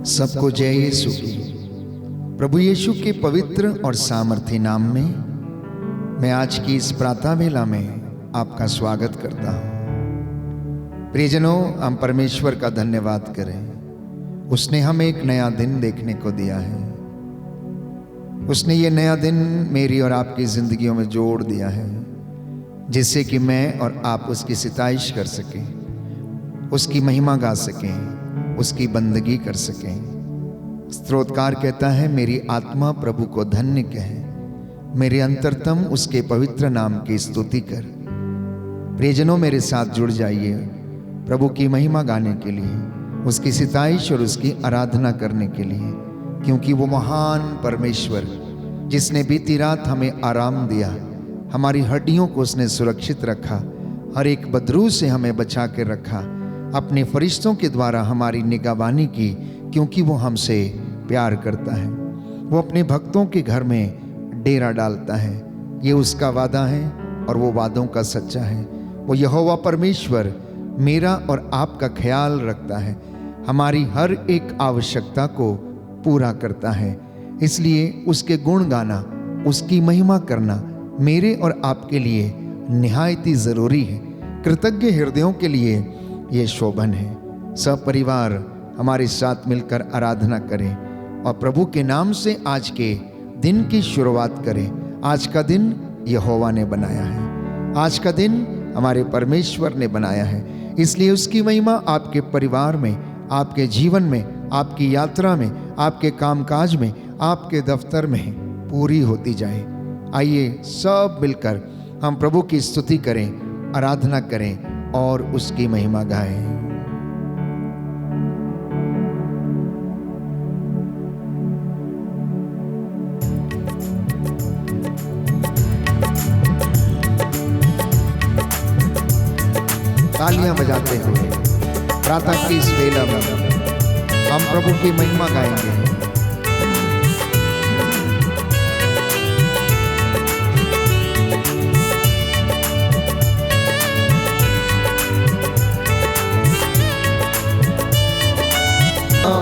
सबको जय यीशु की। प्रभु यीशु के पवित्र और सामर्थ्य नाम में मैं आज की इस प्रातः वेला में आपका स्वागत करता हूँ। प्रियजनों, हम परमेश्वर का धन्यवाद करें। उसने हमें एक नया दिन देखने को दिया है। उसने ये नया दिन मेरी और आपकी ज़िंदगियों में जोड़ दिया है, जिससे कि मैं और आप उसकी सिताइश कर सकें, उसकी महिमा गा सकें, उसकी बंदगी कर सकें। स्तोत्रकार कहता है, मेरी आत्मा प्रभु को धन्य कहे, मेरे अंतरतम उसके पवित्र नाम की स्तुति कर। प्रियजनों, मेरे साथ जुड़ जाइए प्रभु की महिमा गाने के लिए, उसकी सिताइश और उसकी आराधना करने के लिए, क्योंकि वो महान परमेश्वर जिसने बीती रात हमें आराम दिया, हमारी हड्डियों को उसने सुरक्षित रखा, हर एक बदरू से हमें बचा के रखा, अपने फरिश्तों के द्वारा हमारी निगहबानी की, क्योंकि वो हमसे प्यार करता है। वो अपने भक्तों के घर में डेरा डालता है। ये उसका वादा है और वो वादों का सच्चा है। वो यहोवा परमेश्वर मेरा और आपका ख्याल रखता है, हमारी हर एक आवश्यकता को पूरा करता है। इसलिए उसके गुण गाना, उसकी महिमा करना मेरे और आपके लिए निहायत ही ज़रूरी है। कृतज्ञ हृदयों के लिए ये शोभन है। सब परिवार हमारे साथ मिलकर आराधना करें और प्रभु के नाम से आज के दिन की शुरुआत करें। आज का दिन यहोवा ने बनाया है, आज का दिन हमारे परमेश्वर ने बनाया है, इसलिए उसकी महिमा आपके परिवार में, आपके जीवन में, आपकी यात्रा में, आपके कामकाज में, आपके दफ्तर में पूरी होती जाए। आइए सब मिलकर हम प्रभु की स्तुति करें, आराधना करें और उसकी महिमा गाएं। तालियां बजाते हुए प्रातः की इस वेला में हम प्रभु की महिमा गाएंगे।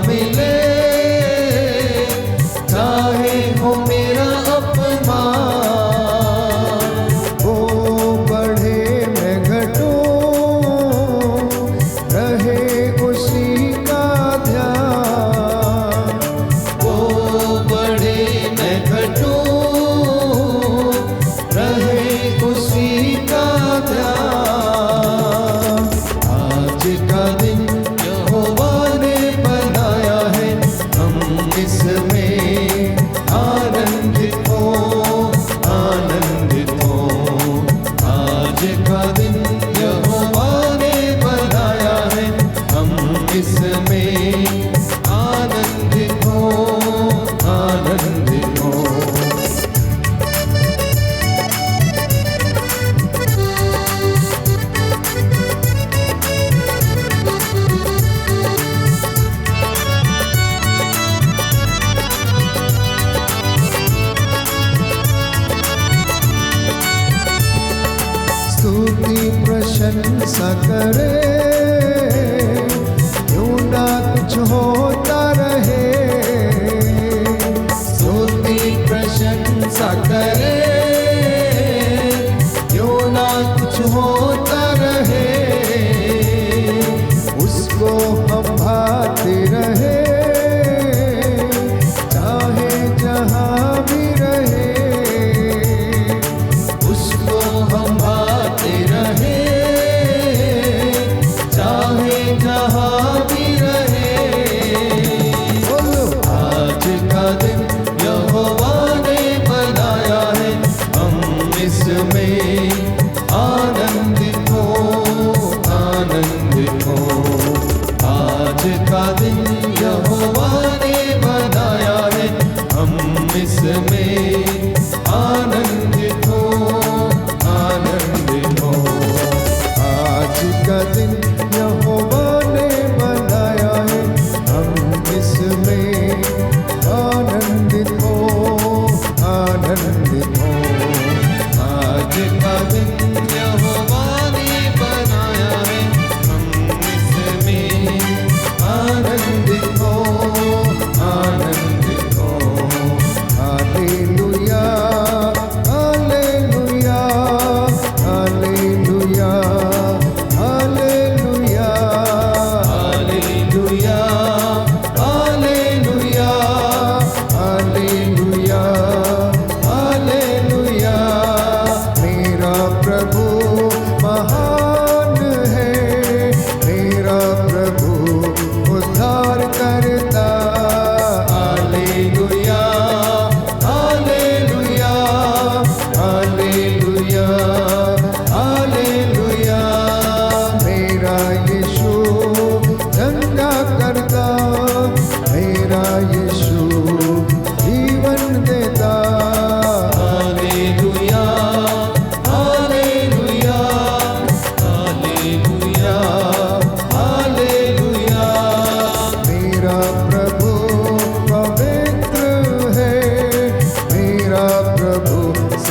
मिले चाहे हो मेरा अपमान, वो बढ़े मैं घटूं, रहे उसी का ध्यान। वो बढ़े मैं घटूं, रहे उसी का ध्यान। आज का दिन यहोवा ने बनाया है, हम इसमें आनंदित हो, आनंदित हो। आज का दिन यहोवा ने बनाया है, हम इसमें आनंदित हो, आनंदित हो। स्तुति प्रशंसा करे, क्यों ना कुछ होता रहे। स्तुति प्रशंसा करे, क्यों ना कुछ होता रहे। उसको हम भाते रहे, चाहे जहाँ भी रहे। उसको हम भाते रहे, चाहे जहाँ भी रहे। बोलो, आज का दिन यहोवा ने बनाया है, हम इसमें आनंदित हो, आनंदित हो। आज का दिन यहोवा ने बनाया है, हम इसमें आनंदित हो, आनंदित हो। आज का दिन यहोवा ने बनाया है, हम इसमें आनंदित हो, आनंदित हो। आज का दिन यहोवा ने बनाया है, हम इसमें आनंदित हो,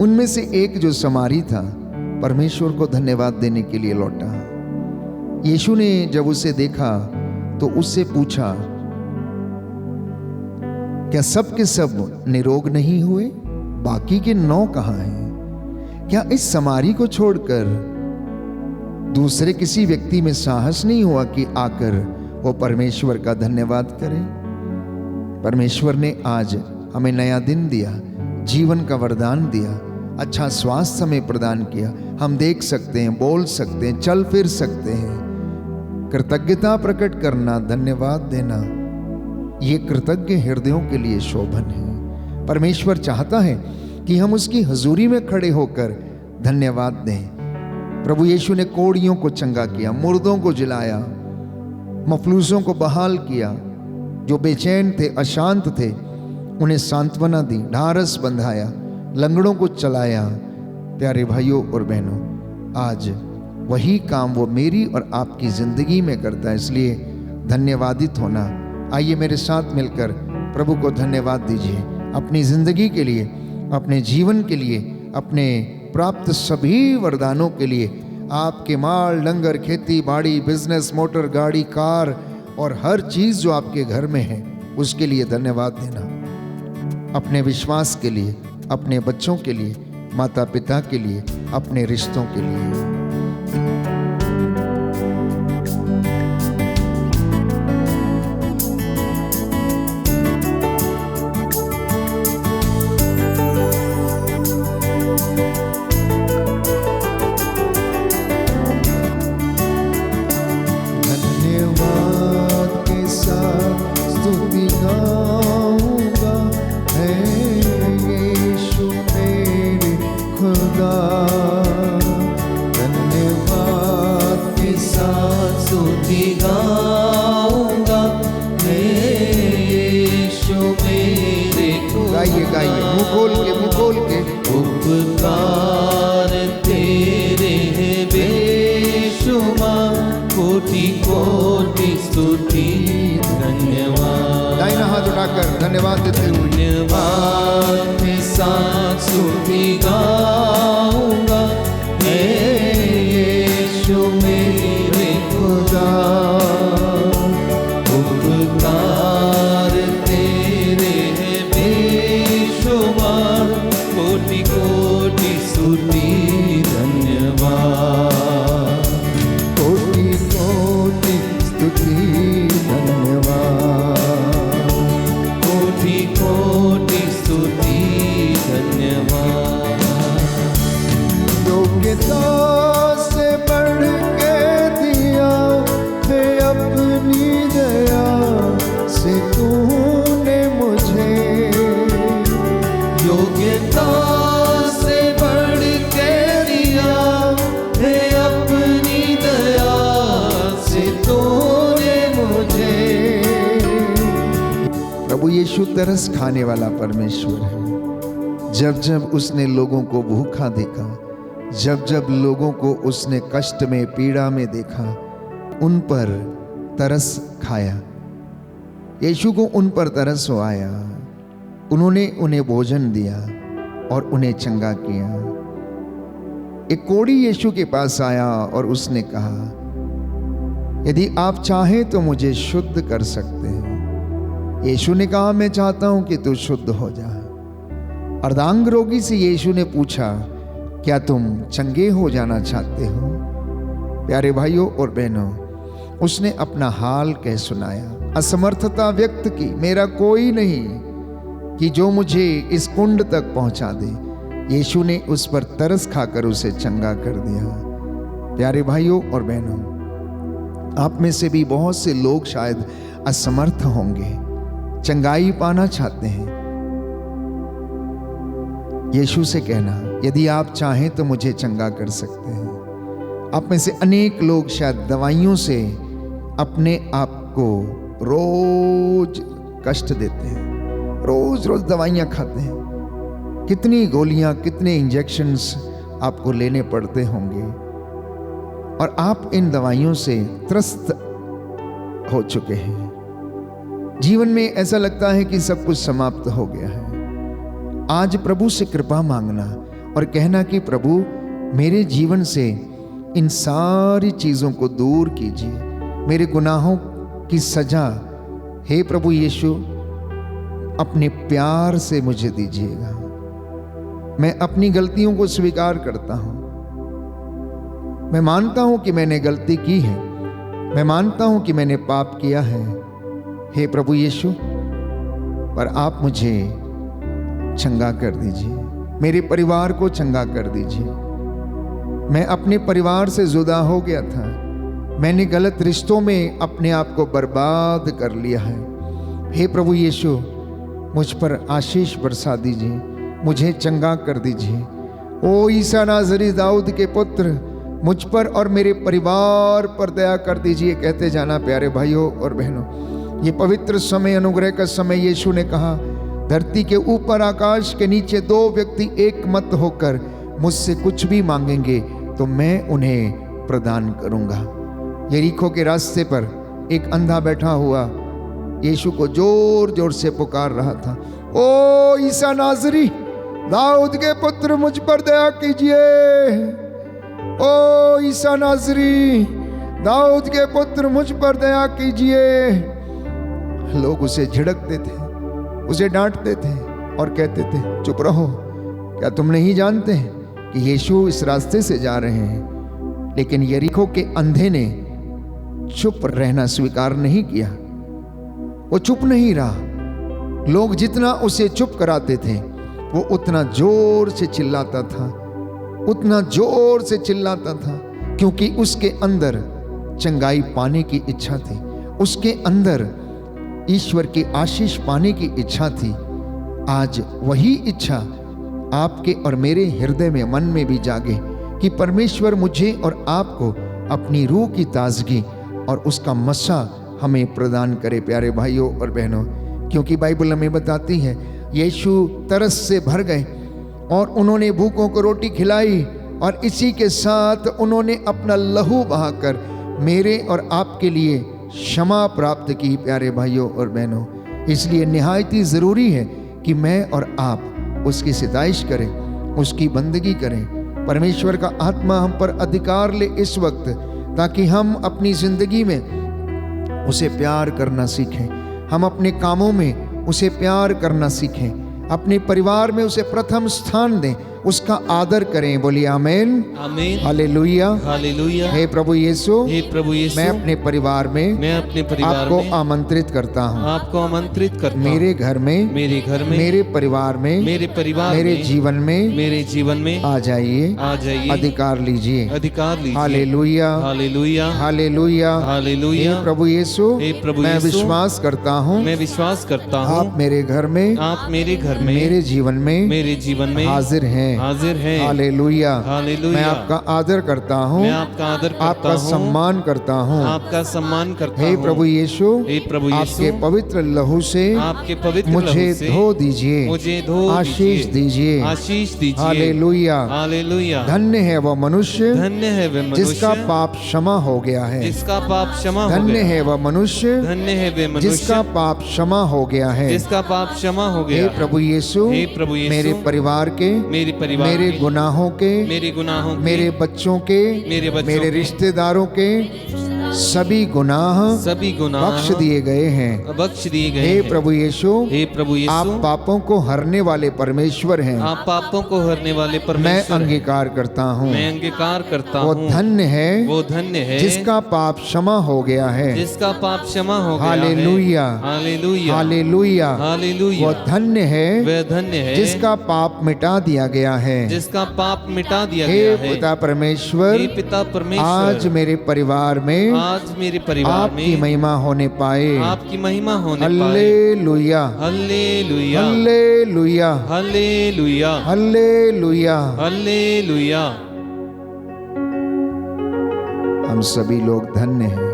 उनमें से एक जो समारी था परमेश्वर को धन्यवाद देने के लिए लौटा। यीशु ने जब उसे देखा तो उससे पूछा, क्या सब के सब निरोग नहीं हुए? बाकी के 9 कहां हैं? क्या इस समारी को छोड़कर दूसरे किसी व्यक्ति में साहस नहीं हुआ कि आकर वो परमेश्वर का धन्यवाद करे? परमेश्वर ने आज हमें नया दिन दिया, जीवन का वरदान दिया, अच्छा स्वास्थ्य हमें प्रदान किया। हम देख सकते हैं, बोल सकते हैं, चल फिर सकते हैं। कृतज्ञता प्रकट करना, धन्यवाद देना, ये कृतज्ञ हृदयों के लिए शोभन है। परमेश्वर चाहता है कि हम उसकी हजूरी में खड़े होकर धन्यवाद दें। प्रभु यीशु ने कोढ़ियों को चंगा किया, मुर्दों को जिलाया, मफलूसों को बहाल किया, जो बेचैन थे, अशांत थे, उन्हें सांत्वना दी, ढारस बंधाया, लंगड़ों को चलाया। प्यारे भाइयों और बहनों, आज वही काम वो मेरी और आपकी जिंदगी में करता है, इसलिए धन्यवादित होना। आइए मेरे साथ मिलकर प्रभु को धन्यवाद दीजिए अपनी जिंदगी के लिए, अपने जीवन के लिए, अपने प्राप्त सभी वरदानों के लिए। आपके माल डंगर, खेती बाड़ी, बिजनेस, मोटर गाड़ी, कार और हर चीज जो आपके घर में है उसके लिए धन्यवाद देना। अपने विश्वास के लिए, अपने बच्चों के लिए, माता पिता के लिए, अपने रिश्तों के लिए। गाइए मुँह खोल के उपकार तेरे हैं बेशुमार, कोटि कोटि स्तुति धन्यवाद। दाहिना हाथ उठाकर धन्यवाद देते हुए धन्यवाद के साथ स्तुति गाऊंगा, हे यीशु मेरे खुदा। उपकार तेरे हैं बेशुमार, कोटि कोटि स्तुति धन्यवाद। कोटि कोटि स्तुति धन्यवाद। कोटि कोटि स्तुति धन्यवाद। योग्यता से बढ़ के दिया है अपनी दया से तूने मुझे। योग्यता से बढ़ के दिया है अपनी दया से तूने मुझे। प्रभु यीशु तरस खाने वाला परमेश्वर है। जब जब उसने लोगों को भूखा देखा, जब जब लोगों को उसने कष्ट में, पीड़ा में देखा, उन पर तरस खाया। यीशु को उन पर तरस हो आया। उन्होंने उन्हें भोजन दिया और उन्हें चंगा किया। एक कोढ़ी यीशु के पास आया और उसने कहा, यदि आप चाहें तो मुझे शुद्ध कर सकते हैं। यीशु ने कहा, मैं चाहता हूं कि तू शुद्ध हो जा। अर्धांग रोगी से यीशु ने पूछा, क्या तुम चंगे हो जाना चाहते हो? प्यारे भाइयों और बहनों, उसने अपना हाल कह सुनाया, असमर्थता व्यक्त की, मेरा कोई नहीं कि जो मुझे इस कुंड तक पहुंचा दे। यीशु ने उस पर तरस खाकर उसे चंगा कर दिया। प्यारे भाइयों और बहनों, आप में से भी बहुत से लोग शायद असमर्थ होंगे, चंगाई पाना चाहते हैं। यीशु से कहना, यदि आप चाहें तो मुझे चंगा कर सकते हैं। आप में से अनेक लोग शायद दवाइयों से अपने आप को रोज कष्ट देते हैं, रोज रोज दवाइयां खाते हैं। कितनी गोलियां, कितने इंजेक्शंस आपको लेने पड़ते होंगे और आप इन दवाइयों से त्रस्त हो चुके हैं। जीवन में ऐसा लगता है कि सब कुछ समाप्त हो गया है। आज प्रभु से कृपा मांगना और कहना कि प्रभु मेरे जीवन से इन सारी चीज़ों को दूर कीजिए, मेरे गुनाहों की सजा हे प्रभु यीशु अपने प्यार से मुझे दीजिएगा। मैं अपनी गलतियों को स्वीकार करता हूं। मैं मानता हूं कि मैंने गलती की है, मैं मानता हूं कि मैंने पाप किया है हे प्रभु यीशु, पर आप मुझे चंगा कर दीजिए, मेरे परिवार को चंगा कर दीजिए। मैं अपने परिवार से जुदा हो गया था, मैंने गलत रिश्तों में अपने आप को बर्बाद कर लिया है। हे प्रभु यीशु मुझ पर आशीष बरसा दीजिए, मुझे चंगा कर दीजिए। ओ ईसा नाज़री दाऊद के पुत्र, मुझ पर और मेरे परिवार पर दया कर दीजिए कहते जाना प्यारे भाइयों और बहनों। ये पवित्र समय, अनुग्रह का समय, यीशु ने कहा धरती के ऊपर आकाश के नीचे दो व्यक्ति एक मत होकर मुझसे कुछ भी मांगेंगे तो मैं उन्हें प्रदान करूंगा। यरीको के रास्ते पर एक अंधा बैठा हुआ यीशु को जोर जोर से पुकार रहा था, ओ ईसा नाज़री दाऊद के पुत्र, मुझ पर दया कीजिए। ओ ईसा नाज़री दाऊद के पुत्र, मुझ पर दया कीजिए। लोग उसे झिड़कते थे, उसे डांटते थे और कहते थे चुप रहो, क्या तुम नहीं जानते कि यीशु इस रास्ते से जा रहे हैं? लेकिन यरीको के अंधे ने चुप रहना स्वीकार नहीं किया, वो चुप नहीं रहा। लोग जितना उसे चुप कराते थे वो उतना जोर से चिल्लाता था, उतना जोर से चिल्लाता था, क्योंकि उसके अंदर चंगाई पाने की इच्छा थी, उसके अंदर ईश्वर की आशीष पाने की इच्छा थी। आज वही इच्छा आपके और मेरे हृदय में, मन में भी जागे कि परमेश्वर मुझे और आपको अपनी रूह की ताजगी और उसका मसा हमें प्रदान करे प्यारे भाइयों और बहनों। क्योंकि बाइबल हमें बताती है यीशु तरस से भर गए और उन्होंने भूखों को रोटी खिलाई और इसी के साथ उन्होंने अपना लहू बहाकर मेरे और आपके लिए क्षमा प्राप्त की प्यारे भाइयों और बहनों। इसलिए निहायत ही ज़रूरी है कि मैं और आप उसकी सिताइश करें, उसकी बंदगी करें। परमेश्वर का आत्मा हम पर अधिकार ले इस वक्त, ताकि हम अपनी ज़िंदगी में उसे प्यार करना सीखें, हम अपने कामों में उसे प्यार करना सीखें, अपने परिवार में उसे प्रथम स्थान दें, उसका आदर करें। बोलिए आमीन, आमीन, हालेलुया, हालेलुया। हे प्रभु यीशु, हे प्रभु यीशु, मैं अपने परिवार में, मैं अपने परिवार आपको में आमंत्रित करता हूँ, आपको आमंत्रित करता हूँ। मेरे घर में, मेरे घर में, मेरे परिवार में, मेरे परिवार मेरे में, जीवन में, मेरे जीवन में आ जाइए, आ जाइए, अधिकार लीजिए। अधिकार लीजिए। Hallelujah, hallelujah, hallelujah, hallelujah. हे प्रभु यीशु, हे प्रभु मैं यीशु, विश्वास करता हूँ, मैं विश्वास करता हूँ आप मेरे घर में, आप मेरे घर में, मेरे जीवन में, मेरे जीवन में हाजिर हैं। हाजिर हैं। Hallelujah, hallelujah. मैं आपका आदर करता हूँ, मैं आपका आदर करता आपका हूँ, सम्मान करता हूँ। आपका सम्मान करता हे हूँ। प्रभु यीशु, हे प्रभु यीशु, आपके पवित्र लहू से आपके पवित्र मुझे लहू से धो दीजिए, मुझे धो आशीष दीजिए, आशीष दीजिए। Hallelujah, hallelujah. धन्य है वह मनुष्य, धन्य है वह मनुष्य जिसका पाप क्षमा हो गया है। जिसका पाप क्षमा हो धन्य गया। है वह मनुष्य, धन्य है वह मनुष्य जिसका पाप क्षमा हो गया है। जिसका पाप क्षमा हो गया। हे प्रभु यीशु, हे प्रभु यीशु, मेरे परिवार के, मेरे परिवार मेरे के, गुनाहों के, मेरे गुनाहों के, मेरे बच्चों के, मेरे रिश्तेदारों के सभी गुनाह बख्श दिए गए हैं। बख्श दिए गए हे हैं। प्रभु यीशु, हे प्रभु यीशु, आप पापों को हरने वाले परमेश्वर हैं। आप पापों को हरने वाले मैं परमेश्वर हैं। अंगीकार करता हूँ, मैं अंगीकार करता वो हूँ। धन्य है, वो धन्य है जिसका पाप क्षमा हो गया है। जिसका पाप क्षमा हो गया है। Hallelujah, hallelujah, hallelujah. हालेलुया। वो धन्य है, वह धन्य है जिसका पाप मिटा दिया गया है। जिसका पाप मिटा दिया हे गया है। पिता परमेश्वर, हे पिता परमेश्वर, आज मेरे परिवार में, आज मेरे परिवार आपकी में महिमा होने पाए। आपकी महिमा होने पाए। Hallelujah, hallelujah, hallelujah, hallelujah, hallelujah. Hallelujah. हम सभी लोग धन्य हैं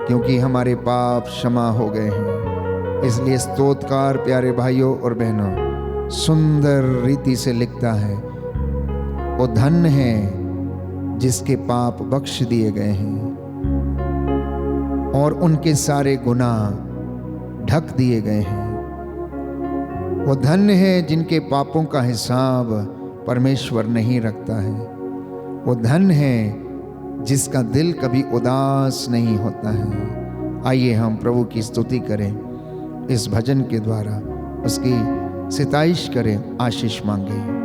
क्योंकि हमारे पाप क्षमा हो गए हैं। इसलिए स्तोत्रकार प्यारे भाइयों और बहनों सुंदर रीति से लिखता है, वो धन्य है जिसके पाप बख्श दिए गए हैं और उनके सारे गुनाह ढक दिए गए हैं। वो धन्य है जिनके पापों का हिसाब परमेश्वर नहीं रखता है। वो धन है जिसका दिल कभी उदास नहीं होता है। आइए हम प्रभु की स्तुति करें, इस भजन के द्वारा उसकी सिताइश करें, आशीष मांगे।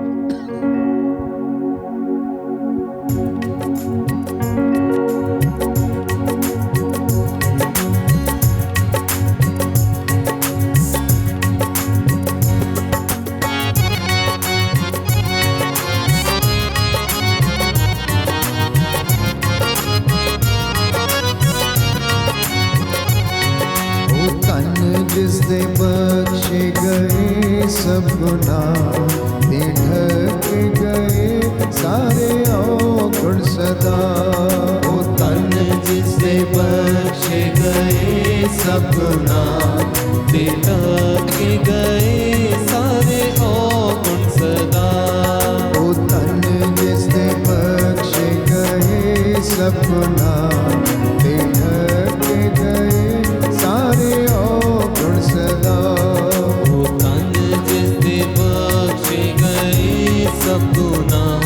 जिसने बख्शे गए सब गुनाह, ते ढक गए सारे अवगुण सदा। वो तन जिसने बख्शे गए सब गुनाह, ते ढक गए सारे अवगुण सदा। वो तन जिसने बख्शे गए सब गुनाह, ते ढक गए सारे अवगुण सदा। वो तन जिसने बख्शे गए सब गुनाह,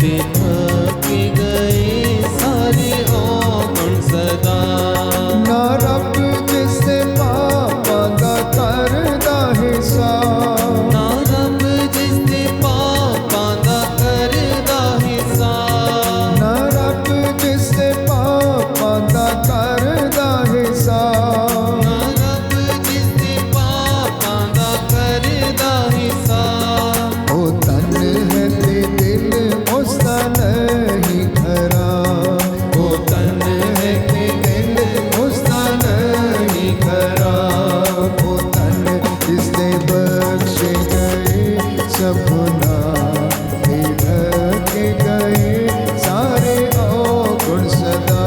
ते ढक गए सारे अवगुण सदा। ना रब जिसने पापां दा करदा हिसाब, ना रब जिसने पापां दा करदा हिसाब। ना रब जिसने पापां दा करदा हिसाब। ना रब जिसने पापां दा करदा हिसाब। वो तन है ते दिल उसदा नहीं खरा। वो तन है ते दिल उसदा नहीं खरा। वो तन जिसने बख्शे गए सब गुनाह, ते ढक गए सारे अवगुण सदा।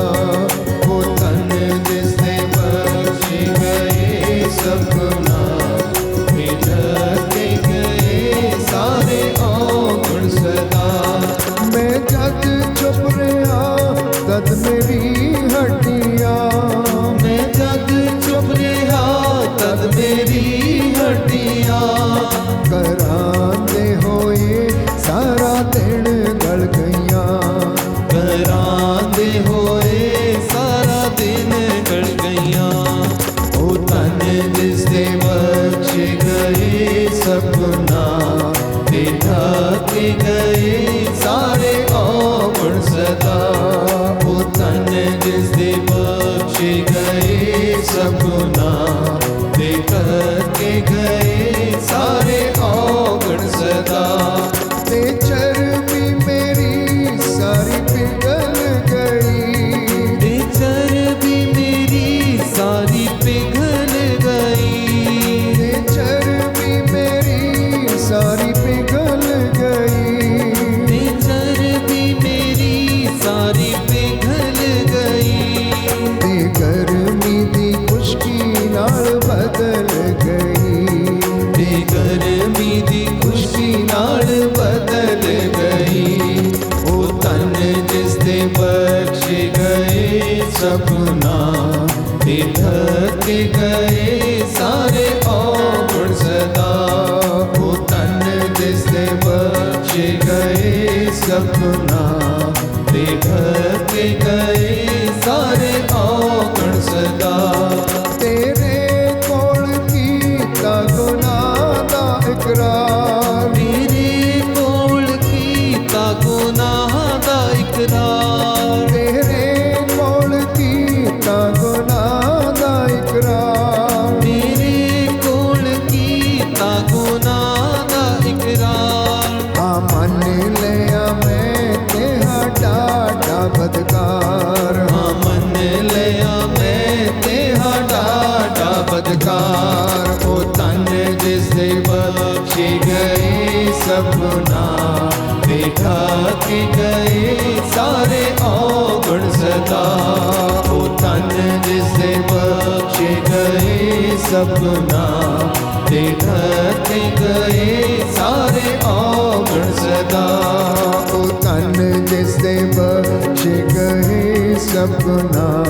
वो तन जिसने बख्शे गए सब गुनाह, ते ढक गए सारे अवगुण सदा। मैं जद चुप रहा तद मेरी हड्डियां, मैं जद चुप रहा तद मेरी हड्डियां। करांदे होए सारा दिन गल गईयां। करांदे होए सारा दिन गड़ गईयां। वो तन जिसने बख्शे गए सब गुनाह, ते ढक गए सारे अवगुण सदा। वो तन जिसने बख्शे गए सब गुनाह, ते ढक गए सारे अवगुण सदा। ते चर्बी मेरी सारी पिघल गई। ते चर्बी मेरी सारी पिघल गई। ते चर्बी मेरी सारी पिघल गई। ते चर्बी मेरी सारी पिघल गई। ते गर्मी दी खुशकी नाल बदल गई। ते गर्मी दी खुशी नाल बदल गई। वो तन जिसने बख्शे गए सब गुनाह, ते ढक गए सारे अवगुण सदा। वो तन जिसने बख्शे गए सब गुनाह, ते ढक गए सारे अवगुण सदा। तेरे कोल कीता गुनाह दा इकरार। मेरे कोल कीता गुनाह दा इकरार। तेरे कोल कीता गुनाह दा इकरार। मेरे कोल कीता गुनाह दा इकरार। हाँ मन लिया मैं तेहा डाटा बदकार। हाँ मन लिया मैं तेहा डाटा बदकार। वो तन जिसने बख्शे गए सब गुनाह, ते ढक गए सारे अवगुण सदा। वो तन जिसने बख्शे गए सब गुनाह, ते ढक गए सारे अवगुण सदा। ओ तन जिसने बख्शे गए सब गुनाह,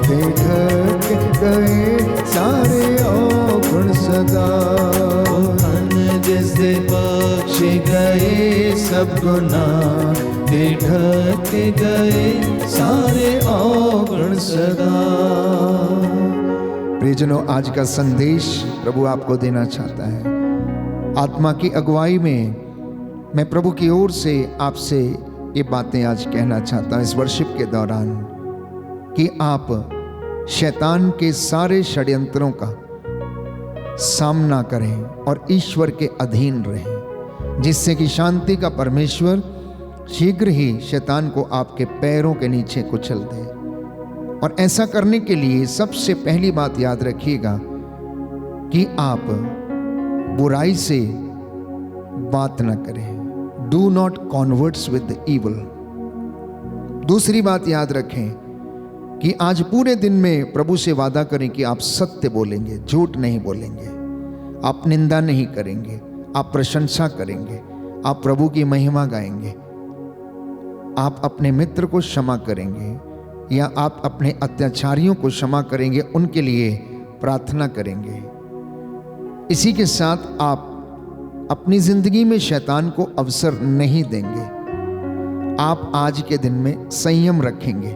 ते ढक गए सारे अवगुण सदा। वो तन जिसने बख्शे गए सब गुनाह, ते ढक गए सारे अवगुण सदा। प्रियजनों, आज का संदेश प्रभु आपको देना चाहता है। आत्मा की अगुवाई में मैं प्रभु की ओर से आपसे ये बातें आज कहना चाहता हूँ इस वर्शिप के दौरान, कि आप शैतान के सारे षड्यंत्रों का सामना करें और ईश्वर के अधीन रहें, जिससे कि शांति का परमेश्वर शीघ्र ही शैतान को आपके पैरों के नीचे कुचल दे। और ऐसा करने के लिए सबसे पहली बात याद रखिएगा कि आप बुराई से बात न करें। Do not converts with evil. दूसरी बात याद रखें कि आज पूरे दिन में प्रभु से वादा करें कि आप सत्य बोलेंगे, झूठ नहीं बोलेंगे, आप निंदा नहीं करेंगे, आप प्रशंसा करेंगे, आप प्रभु की महिमा गाएंगे, आप अपने मित्र को क्षमा करेंगे, या आप अपने अत्याचारियों को क्षमा करेंगे, उनके लिए प्रार्थना करेंगे। इसी के साथ आप अपनी जिंदगी में शैतान को अवसर नहीं देंगे। आप आज के दिन में संयम रखेंगे।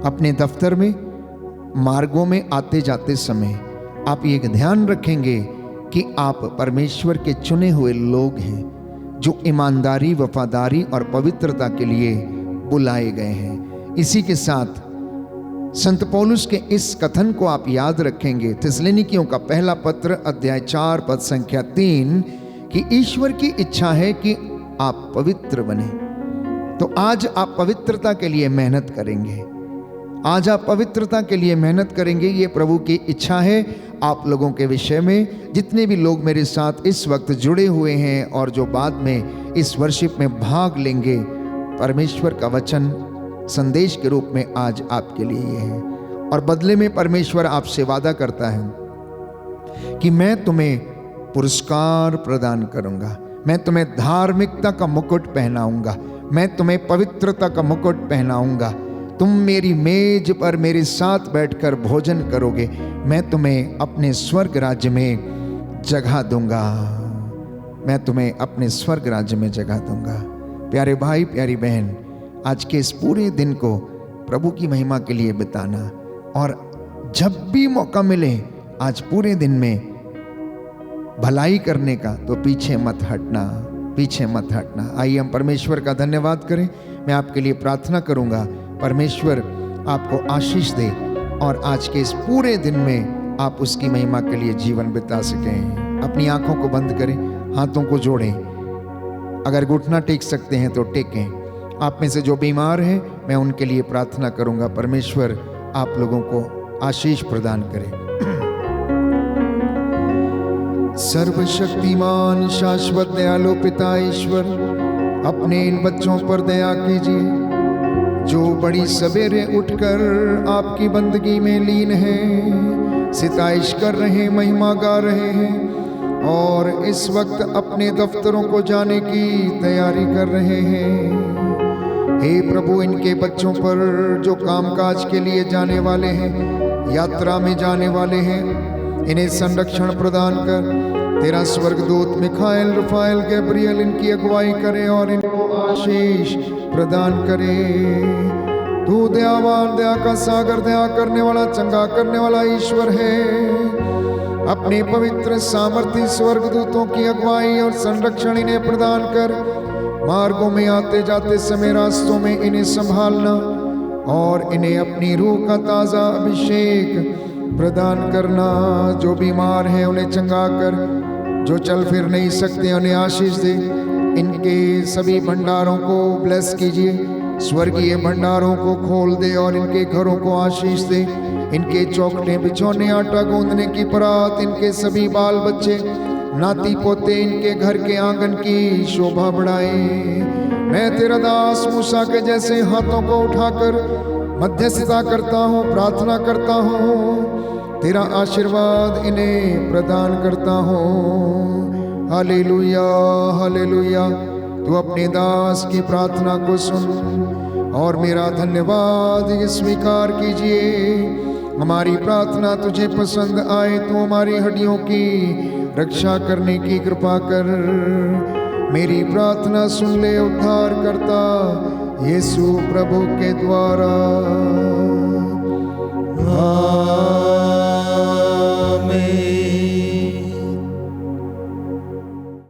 अपने दफ्तर में, मार्गों में आते जाते समय आप ये ध्यान रखेंगे कि आप परमेश्वर के चुने हुए लोग हैं, जो ईमानदारी, वफादारी और पवित्रता के लिए बुलाए गए हैं। इसी के साथ संत पौलुस के इस कथन को आप याद रखेंगे, थिस्सलुनीकियों का पहला पत्र अध्याय 4 पद संख्या 3, कि ईश्वर की इच्छा है कि आप पवित्र बने। तो आज आप पवित्रता के लिए मेहनत करेंगे। आज आप पवित्रता के लिए मेहनत करेंगे, ये प्रभु की इच्छा है आप लोगों के विषय में। जितने भी लोग मेरे साथ इस वक्त जुड़े हुए हैं और जो बाद में इस वर्शिप में भाग लेंगे, परमेश्वर का वचन संदेश के रूप में आज आपके लिए ये है। और बदले में परमेश्वर आपसे वादा करता है कि मैं तुम्हें पुरस्कार प्रदान करूंगा, मैं तुम्हें धार्मिकता का मुकुट पहनाऊंगा, मैं तुम्हें पवित्रता का मुकुट पहनाऊंगा, तुम मेरी मेज पर मेरे साथ बैठकर भोजन करोगे, मैं तुम्हें अपने स्वर्ग राज्य में जगह दूंगा, मैं तुम्हें अपने स्वर्ग राज्य में जगह दूंगा। प्यारे भाई, प्यारी बहन, आज के इस पूरे दिन को प्रभु की महिमा के लिए बिताना, और जब भी मौका मिले आज पूरे दिन में भलाई करने का, तो पीछे मत हटना, पीछे मत हटना। आइए हम परमेश्वर का धन्यवाद करें। मैं आपके लिए प्रार्थना करूंगा, परमेश्वर आपको आशीष दे और आज के इस पूरे दिन में आप उसकी महिमा के लिए जीवन बिता सकें। अपनी आंखों को बंद करें, हाथों को जोड़ें, अगर घुटना टेक सकते हैं तो टेकें। आप में से जो बीमार हैं, मैं उनके लिए प्रार्थना करूंगा। परमेश्वर आप लोगों को आशीष प्रदान करे। सर्वशक्तिमान शाश्वत दयालु पिता ईश्वर, अपने इन बच्चों पर दया कीजिए जो बड़ी सवेरे उठकर आपकी बंदगी में लीन हैं, सिताइश कर रहे हैं, महिमा गा रहे हैं और इस वक्त अपने दफ्तरों को जाने की तैयारी कर रहे हैं। हे प्रभु, इनके बच्चों पर जो कामकाज के लिए जाने वाले हैं, यात्रा में जाने वाले हैं, इन्हें संरक्षण प्रदान कर। तेरा स्वर्गदूत मिखाएल, रफाएल, गैब्रियल इनकी अगुवाई करे और इनको आशीष प्रदान करे। तू दयावान, दया का सागर, दया करने वाला, चंगा करने वाला ईश्वर है। अपने पवित्र सामर्थी स्वर्गदूतों की अगुवाई और संरक्षण इन्हें प्रदान कर। मार्गों में आते जाते समय रास्तों में इन्हें संभालना और इन्हें अपनी रूह का ताज़ा अभिषेक प्रदान करना। जो बीमार हैं उन्हें चंगा कर, जो चल फिर नहीं सकते उन्हें आशीष दे। इनके सभी भंडारों को ब्लेस कीजिए, स्वर्गीय भंडारों को खोल दे और इनके घरों को आशीष दे। इनके चौखटे, बिछौने, आटा गूंदने की परात, इनके सभी बाल बच्चे, नाती पोते इनके घर के आंगन की शोभा बढ़ाए। मैं तेरा दास मूसा के जैसे हाथों को उठाकर मध्यस्थता करता हूँ, प्रार्थना करता हूँ, तेरा आशीर्वाद इन्हें प्रदान करता हूँ। Hallelujah, hallelujah. तू अपने दास की प्रार्थना को सुन और मेरा धन्यवाद स्वीकार कीजिए। हमारी प्रार्थना तुझे पसंद आए तो हमारी हड्डियों की रक्षा करने की कृपा कर। मेरी प्रार्थना सुन ले उद्धार करता यीशु प्रभु के द्वारा।